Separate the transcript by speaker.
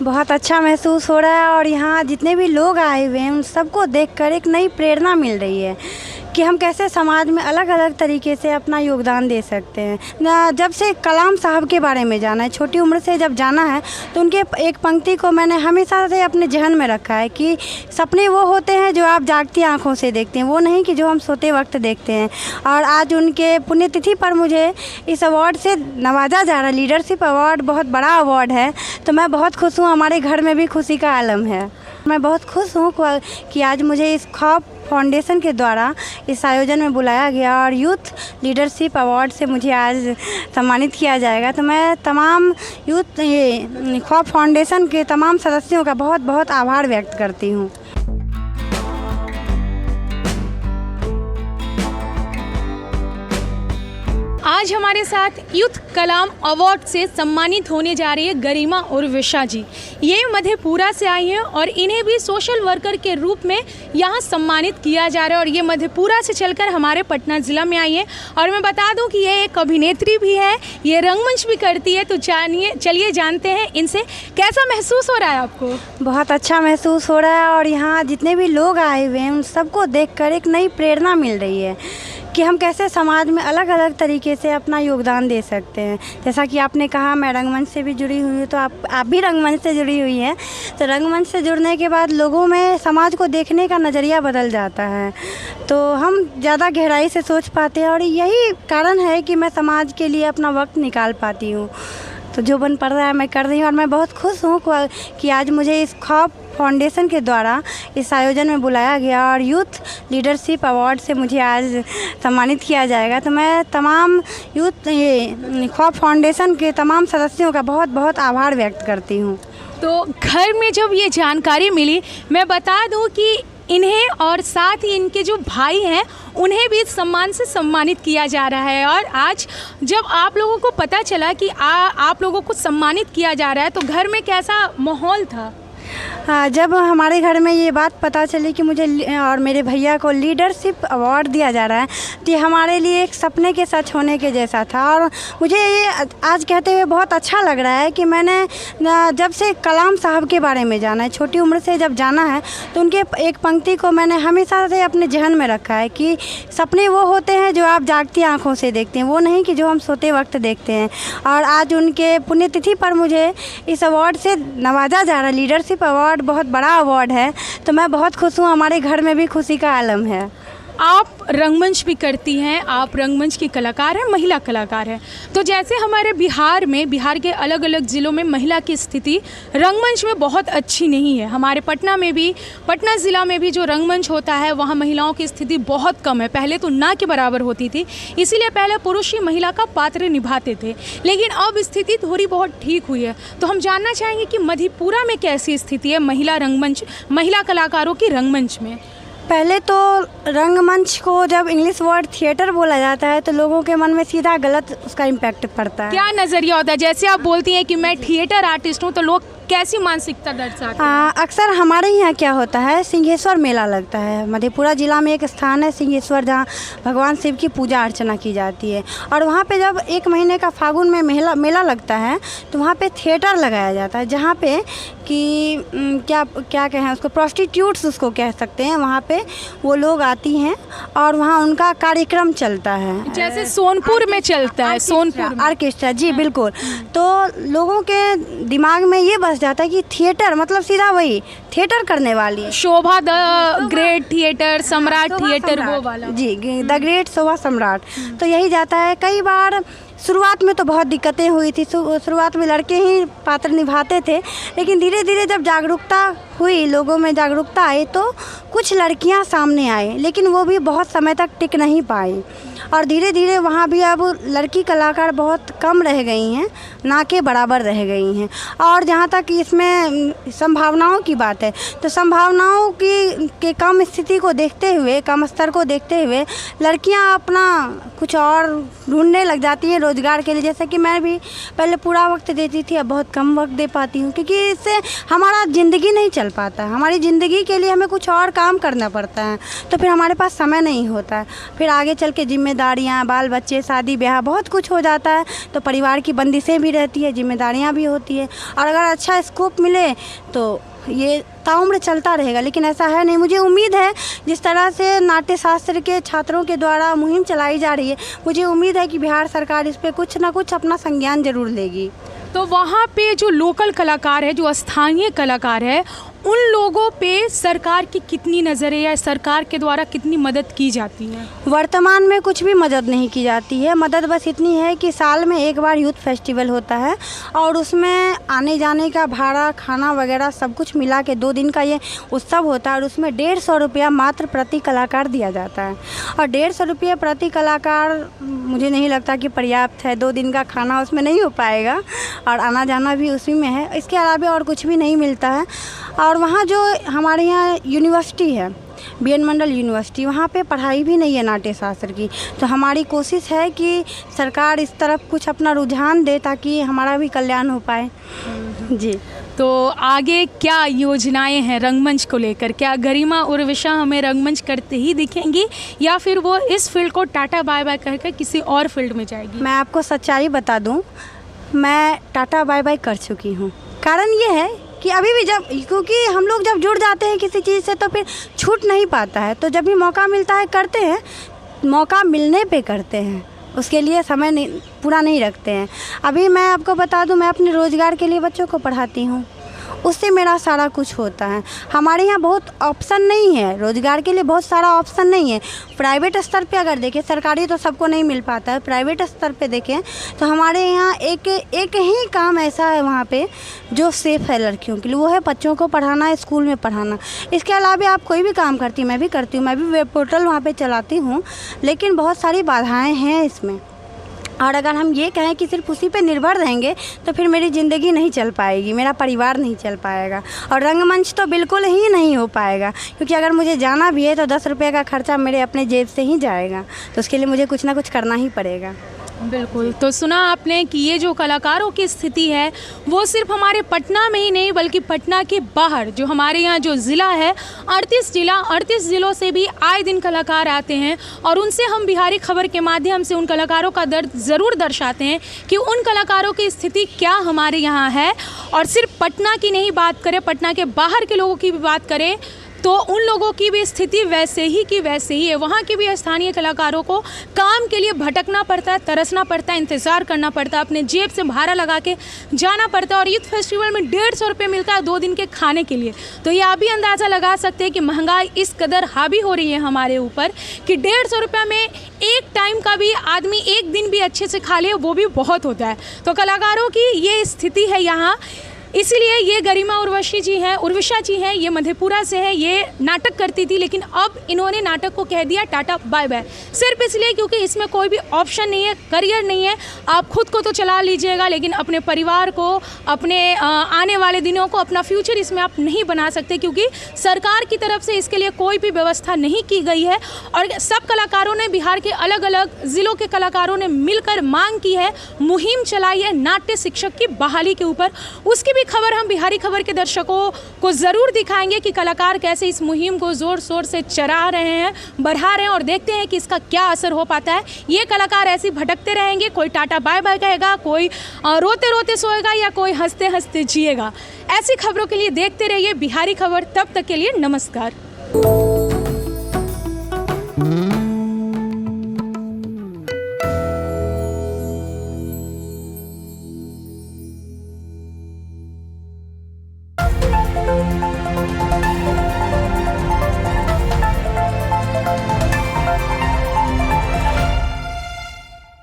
Speaker 1: बहुत अच्छा महसूस हो रहा है और यहाँ जितने भी लोग आए हुए हैं उन सबको देखकर एक नई प्रेरणा मिल रही है कि हम कैसे समाज में अलग अलग तरीके से अपना योगदान दे सकते हैं। जब से कलाम साहब के बारे में जाना है, छोटी उम्र से जब जाना है, तो उनके एक पंक्ति को मैंने हमेशा से अपने जहन में रखा है कि सपने वो होते हैं जो आप जागती आंखों से देखते हैं, वो नहीं कि जो हम सोते वक्त देखते हैं। और आज उनके पुण्यतिथि पर मुझे इस अवार्ड से नवाजा जा रहा है। लीडरशिप अवार्ड बहुत बड़ा अवार्ड है, तो मैं बहुत खुश हूँ। हमारे घर में भी खुशी का आलम है। मैं बहुत खुश हूँ कि आज मुझे इस ख्वाब फाउंडेशन के द्वारा इस आयोजन में बुलाया गया और यूथ लीडरशिप अवार्ड से मुझे आज सम्मानित किया जाएगा। तो मैं तमाम ख्वाब फाउंडेशन के तमाम सदस्यों का बहुत बहुत आभार व्यक्त करती हूँ।
Speaker 2: आज हमारे साथ यूथ कलाम अवार्ड से सम्मानित होने जा रही है गरिमा उर्विशा जी। ये मधेपुरा से आई हैं और इन्हें भी सोशल वर्कर के रूप में यहाँ सम्मानित किया जा रहा है। और ये मधेपुरा से चलकर हमारे पटना ज़िला में आई हैं। और मैं बता दूं कि ये एक अभिनेत्री भी है, ये रंगमंच भी करती है। तो चलिए जानते हैं इनसे कैसा महसूस हो रहा है आपको।
Speaker 1: बहुत अच्छा महसूस हो रहा है और यहाँ जितने भी लोग आए हुए हैं उन सबको देखकर एक नई प्रेरणा मिल रही है कि हम कैसे समाज में अलग अलग तरीके से अपना योगदान दे सकते हैं। जैसा कि आपने कहा, मैं रंगमंच से भी जुड़ी हुई हूँ, तो आप भी रंगमंच से जुड़ी हुई हैं। तो रंगमंच से जुड़ने के बाद लोगों में समाज को देखने का नज़रिया बदल जाता है, तो हम ज़्यादा गहराई से सोच पाते हैं। और यही कारण है कि मैं समाज के लिए अपना वक्त निकाल पाती हूँ। तो जो बन पड़ रहा है मैं कर रही हूँ और मैं बहुत खुश हूँ कि आज मुझे इस ख्वाब फाउंडेशन के द्वारा इस आयोजन में बुलाया गया और यूथ लीडरशिप अवार्ड से मुझे आज सम्मानित किया जाएगा। तो मैं तमाम ख्वाब फाउंडेशन के तमाम सदस्यों का बहुत बहुत आभार व्यक्त करती हूँ।
Speaker 2: तो घर में जब ये जानकारी मिली, मैं बता दूं कि इन्हें और साथ ही इनके जो भाई हैं उन्हें भी इस सम्मान से सम्मानित किया जा रहा है। और आज जब आप लोगों को पता चला कि आप लोगों को सम्मानित किया जा रहा है, तो घर में कैसा माहौल था?
Speaker 1: हाँ, जब हमारे घर में ये बात पता चली कि मुझे और मेरे भैया को लीडरशिप अवार्ड दिया जा रहा है, तो ये हमारे लिए एक सपने के सच होने के जैसा था। और मुझे ये आज कहते हुए बहुत अच्छा लग रहा है कि मैंने जब से कलाम साहब के बारे में जाना है, छोटी उम्र से जब जाना है, तो उनके एक पंक्ति को मैंने हमेशा से अपने जहन में रखा है कि सपने वो होते हैं जो आप जागती आंखों से देखते हैं, वो नहीं कि जो हम सोते वक्त देखते हैं। और आज उनके पुण्यतिथि पर मुझे इस अवार्ड से नवाजा जा रहा है। लीडरशिप अवार्ड बहुत बड़ा अवार्ड है, तो मैं बहुत खुश हूँ। हमारे घर में भी खुशी का आलम है।
Speaker 2: आप रंगमंच भी करती हैं, आप रंगमंच की कलाकार हैं, महिला कलाकार हैं। तो जैसे हमारे बिहार के अलग अलग ज़िलों में महिला की स्थिति रंगमंच में बहुत अच्छी नहीं है। हमारे पटना ज़िला में भी जो रंगमंच होता है वहाँ महिलाओं की स्थिति बहुत कम है। पहले तो ना के बराबर होती थी, इसीलिए पहले पुरुष ही महिला का पात्र निभाते थे, लेकिन अब स्थिति थोड़ी बहुत ठीक हुई है। तो हम जानना चाहेंगे कि मधेपुरा में कैसी स्थिति है महिला कलाकारों की रंगमंच में।
Speaker 1: पहले तो रंगमंच को जब इंग्लिश वर्ड थिएटर बोला जाता है तो लोगों के मन में सीधा गलत उसका इम्पैक्ट पड़ता है।
Speaker 2: क्या नज़रिया होता है? जैसे आप बोलती हैं कि मैं थिएटर आर्टिस्ट हूँ, तो लोग कैसी मानसिकता दर्शाते हैं?
Speaker 1: अक्सर हमारे यहाँ क्या होता है, सिंहेश्वर मेला लगता है। मधेपुरा ज़िला में एक स्थान है सिंहेश्वर, जहाँ भगवान शिव की पूजा अर्चना की जाती है। और वहाँ पे जब 1 महीने का फागुन में मेला लगता है, तो वहाँ पे थिएटर लगाया जाता है, जहाँ पे कि क्या कहें उसको, प्रोस्टिट्यूट्स उसको कह सकते हैं। वहाँ पे वो लोग आती हैं और वहाँ उनका कार्यक्रम चलता है,
Speaker 2: जैसे सोनपुर में चलता है, सोनपुर
Speaker 1: ऑर्केस्ट्रा। जी बिल्कुल। तो लोगों के दिमाग में ये बस जाता है कि थिएटर मतलब सीधा वही थिएटर करने वाली
Speaker 2: शोभा द ग्रेट थिएटर, सम्राट थिएटर, वो वाला।
Speaker 1: जी, द ग्रेट शोभा सम्राट। तो यही जाता है। कई बार शुरुआत में तो बहुत दिक्कतें हुई थी। शुरुआत में लड़के ही पात्र निभाते थे, लेकिन धीरे धीरे जब जागरूकता हुई, लोगों में जागरूकता आई, तो कुछ लड़कियां सामने आई, लेकिन वो भी बहुत समय तक टिक नहीं पाई। और धीरे धीरे वहाँ भी अब लड़की कलाकार बहुत कम रह गई हैं, ना के बराबर रह गई हैं। और जहाँ तक इसमें संभावनाओं की बात है, तो संभावनाओं के कम स्थिति को देखते हुए, कम स्तर को देखते हुए लड़कियाँ अपना कुछ और ढूंढने लग जाती हैं, रोज़गार के लिए, जैसे कि मैं भी पहले पूरा वक्त देती थी, अब बहुत कम वक्त दे पाती हूँ, क्योंकि इससे हमारा ज़िंदगी नहीं चल पाता है। हमारी ज़िंदगी के लिए हमें कुछ और काम करना पड़ता है, तो फिर हमारे पास समय नहीं होता है। फिर आगे चल के जिम्मेदारियाँ, बाल बच्चे, शादी ब्याह, बहुत कुछ हो जाता है, तो परिवार की बंदिशें भी रहती है, जिम्मेदारियाँ भी होती है। और अगर अच्छा स्कोप मिले तो ये ताउम्र चलता रहेगा, लेकिन ऐसा है नहीं। मुझे उम्मीद है जिस तरह से नाट्य शास्त्र के छात्रों के द्वारा मुहिम चलाई जा रही है, मुझे उम्मीद है कि बिहार सरकार इस पे कुछ ना कुछ अपना संज्ञान जरूर लेगी।
Speaker 2: तो वहाँ पे जो लोकल कलाकार है, जो स्थानीय कलाकार है, उन लोगों पे सरकार की कितनी नज़र है या सरकार के द्वारा कितनी मदद की जाती है?
Speaker 1: वर्तमान में कुछ भी मदद नहीं की जाती है। मदद बस इतनी है कि साल में एक बार यूथ फेस्टिवल होता है और उसमें आने जाने का भाड़ा, खाना वगैरह सब कुछ मिला के 2 दिन का ये उत्सव होता है और उसमें 150 रुपया मात्र प्रति कलाकार दिया जाता है। और 150 रुपये प्रति कलाकार मुझे नहीं लगता कि पर्याप्त है। 2 दिन का खाना उसमें नहीं हो पाएगा और आना जाना भी उसी में है। इसके अलावा और कुछ भी नहीं मिलता है। और वहाँ जो हमारे यहाँ यूनिवर्सिटी है, BN मंडल यूनिवर्सिटी, वहाँ पे पढ़ाई भी नहीं है नाट्य शास्त्र की। तो हमारी कोशिश है कि सरकार इस तरफ कुछ अपना रुझान दे ताकि हमारा भी कल्याण हो पाए। जी।
Speaker 2: तो आगे क्या योजनाएं हैं रंगमंच को लेकर? क्या गरिमा उर्विशा हमें रंगमंच करते ही दिखेंगी या फिर वो इस फील्ड को टाटा बाय बाय कहकर किसी और फील्ड में जाएगी?
Speaker 1: मैं आपको सच्चाई बता दूं, मैं टाटा बाय बाय कर चुकी हूं। कारण ये है कि अभी भी क्योंकि हम लोग जब जुड़ जाते हैं किसी चीज़ से तो फिर छूट नहीं पाता है। तो जब भी मौका मिलता है करते हैं, मौका मिलने पे करते हैं, उसके लिए समय नहीं पूरा नहीं रखते हैं। अभी मैं आपको बता दूं, मैं अपने रोज़गार के लिए बच्चों को पढ़ाती हूँ, उससे मेरा सारा कुछ होता है। हमारे यहाँ बहुत ऑप्शन नहीं है, रोज़गार के लिए बहुत सारा ऑप्शन नहीं है। प्राइवेट स्तर पे अगर देखें, सरकारी तो सबको नहीं मिल पाता है, प्राइवेट स्तर पे देखें तो हमारे यहाँ एक ही काम ऐसा है वहाँ पे जो सेफ़ है लड़कियों के लिए, वो है बच्चों को पढ़ाना, स्कूल में पढ़ाना। इसके अलावा आप कोई भी काम करती हैं, मैं भी करती हूँ, मैं भी वेब पोर्टल वहाँ पर चलाती हूँ, लेकिन बहुत सारी बाधाएँ हैं इसमें। और अगर हम ये कहें कि सिर्फ उसी पे निर्भर रहेंगे तो फिर मेरी ज़िंदगी नहीं चल पाएगी, मेरा परिवार नहीं चल पाएगा और रंगमंच तो बिल्कुल ही नहीं हो पाएगा। क्योंकि अगर मुझे जाना भी है तो 10 रुपये का खर्चा मेरे अपने जेब से ही जाएगा, तो उसके लिए मुझे कुछ ना कुछ करना ही पड़ेगा।
Speaker 2: बिल्कुल। तो सुना आपने कि ये जो कलाकारों की स्थिति है वो सिर्फ हमारे पटना में ही नहीं बल्कि पटना के बाहर जो हमारे यहाँ जो ज़िला है 38 ज़िलों से भी आए दिन कलाकार आते हैं और उनसे हम बिहारी खबर के माध्यम से उन कलाकारों का दर्द ज़रूर दर्शाते हैं कि उन कलाकारों की स्थिति क्या हमारे यहाँ है। और सिर्फ पटना की नहीं बात करें, पटना के बाहर के लोगों की भी बात करें तो उन लोगों की भी स्थिति वैसे ही की वैसे ही है। वहाँ के भी स्थानीय कलाकारों को काम के लिए भटकना पड़ता है, तरसना पड़ता है, इंतज़ार करना पड़ता है, अपने जेब से भाड़ा लगा के जाना पड़ता है। और यूथ फेस्टिवल में 150 रुपये मिलता है 2 दिन के खाने के लिए। तो ये आप भी अंदाज़ा लगा सकते हैं कि महंगाई इस कदर हावी हो रही है हमारे ऊपर कि 150 रुपये में एक टाइम का भी आदमी एक दिन भी अच्छे से खा ले वो भी बहुत होता है। तो कलाकारों की ये स्थिति है यहाँ। इसीलिए ये गरिमा उर्विशा जी हैं, ये मधेपुरा से है। ये नाटक करती थी लेकिन अब इन्होंने नाटक को कह दिया टाटा बाय बाय, सिर्फ इसलिए क्योंकि इसमें कोई भी ऑप्शन नहीं है, करियर नहीं है। आप खुद को तो चला लीजिएगा लेकिन अपने परिवार को, अपने आने वाले दिनों को, अपना फ्यूचर इसमें आप नहीं बना सकते क्योंकि सरकार की तरफ से इसके लिए कोई भी व्यवस्था नहीं की गई है। और सब कलाकारों ने, बिहार के अलग अलग ज़िलों के कलाकारों ने मिलकर मांग की है, मुहिम चलाई है नाट्य शिक्षक की बहाली के ऊपर। उसकी भी खबर हम बिहारी खबर के दर्शकों को ज़रूर दिखाएंगे कि कलाकार कैसे इस मुहिम को ज़ोर शोर से चला रहे हैं, बढ़ा रहे हैं और देखते हैं कि इसका क्या असर हो पाता है। ये कलाकार ऐसे भटकते रहेंगे, कोई टाटा बाय बाय कहेगा, कोई रोते रोते सोएगा या कोई हंसते हंसते जिएगा। ऐसी खबरों के लिए देखते रहिए बिहारी खबर। तब तक के लिए नमस्कार।